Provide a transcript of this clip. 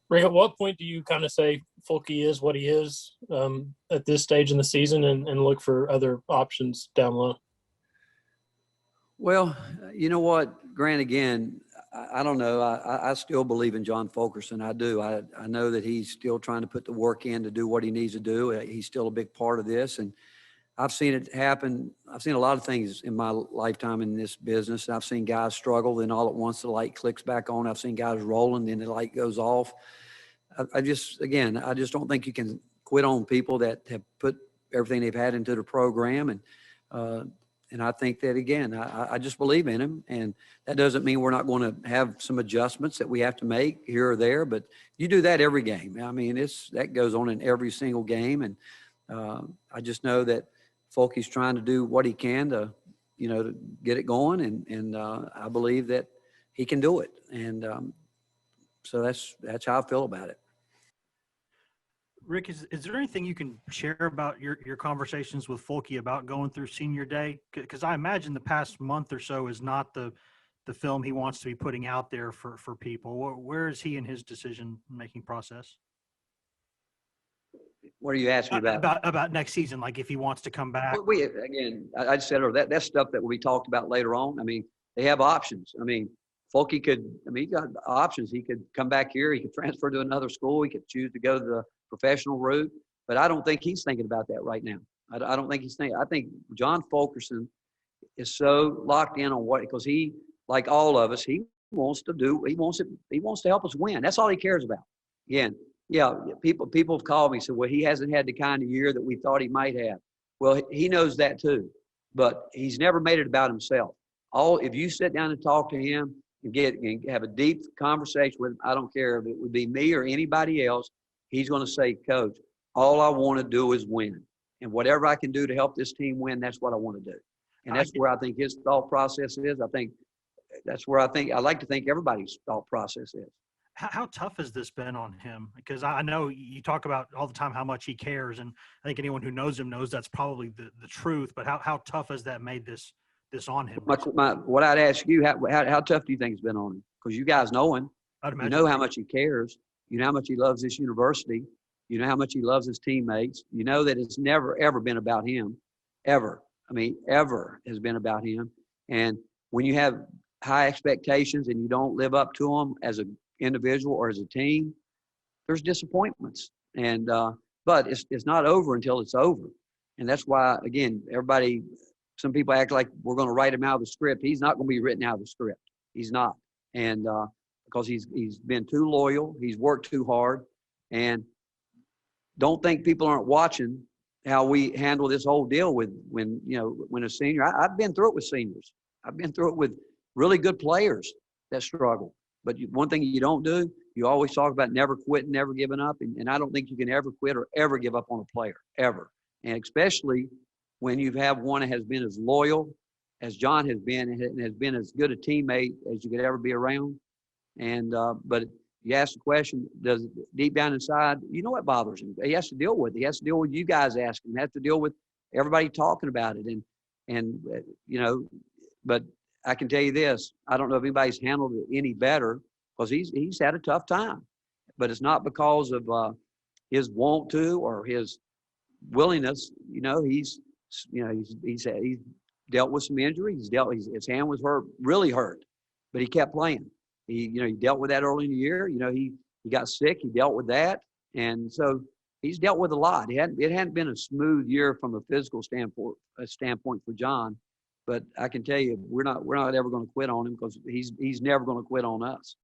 Rick, at what point do you kind of say Fulke is what he is at this stage in the season and look for other options down low? Well, you know what, Grant, again, I don't know. I still believe in John Fulkerson. I do. I know that he's still trying to put the work in to do what he needs to do. He's still a big part of this. And I've seen it happen. I've seen a lot of things in my lifetime in this business. I've seen guys struggle, then all at once the light clicks back on. I've seen guys rolling, then the light goes off. I just don't think you can quit on people that have put everything they've had into the program. And I think that, again, I just believe in him. And that doesn't mean we're not going to have some adjustments that we have to make here or there. But you do that every game. I mean, that goes on in every single game. And I just know that Fulke's trying to do what he can to get it going. And I believe that he can do it. And so that's how I feel about it. Rick, is there anything you can share about your conversations with Fulke about going through senior day? Because I imagine the past month or so is not the film he wants to be putting out there for people. Where is he in his decision-making process? What are you asking about? About next season, like if he wants to come back? I just said that's stuff that will be talked about later on. I mean, they have options. I mean, Fulke he got options. He could come back here. He could transfer to another school. He could choose to go to the professional route. But I don't think he's thinking about that right now. I don't think he's thinking. I think John Fulkerson is so locked in on because he, like all of us, he wants to help us win. That's all he cares about. Again, yeah, people have called me and said, well, he hasn't had the kind of year that we thought he might have. Well, he knows that too, but he's never made it about himself. If you sit down and talk to him and have a deep conversation with him, I don't care if it would be me or anybody else, he's going to say, Coach, all I want to do is win. And whatever I can do to help this team win, that's what I want to do. And that's where I think his thought process is. I think that's where I like to think everybody's thought process is. How tough has this been on him? Because I know you talk about all the time how much he cares, and I think anyone who knows him knows that's probably the truth. But how tough has that made this on him? What I'd ask you, how tough do you think it's been on him? Because you guys know him. You know how much he cares. You know how much he loves this university. You know how much he loves his teammates. You know that it's never, ever been about him, ever. I mean, ever has been about him. And when you have high expectations and you don't live up to them as an individual or as a team, there's disappointments. And but it's not over until it's over. And that's why, again, some people act like we're going to write him out of the script. He's not going to be written out of the script. He's not. And because he's been too loyal, he's worked too hard, and don't think people aren't watching how we handle this whole deal when a senior. I've been through it with seniors. I've been through it with really good players that struggle. But one thing you don't do, you always talk about never quitting, never giving up, and I don't think you can ever quit or ever give up on a player, ever. And especially when you have one that has been as loyal as John has been and has been as good a teammate as you could ever be around. And but you ask the question, does deep down inside, you know what bothers him? He has to deal with it. He has to deal with you guys asking. He has to deal with everybody talking about it. But I can tell you this, I don't know if anybody's handled it any better because he's had a tough time. But it's not because of his want to or his willingness. He's dealt with some injury. His hand was really hurt, but he kept playing. He dealt with that early in the year. He got sick. He dealt with that, and so he's dealt with a lot. It hadn't been a smooth year from a physical standpoint for John, but I can tell you we're not ever going to quit on him because he's never going to quit on us.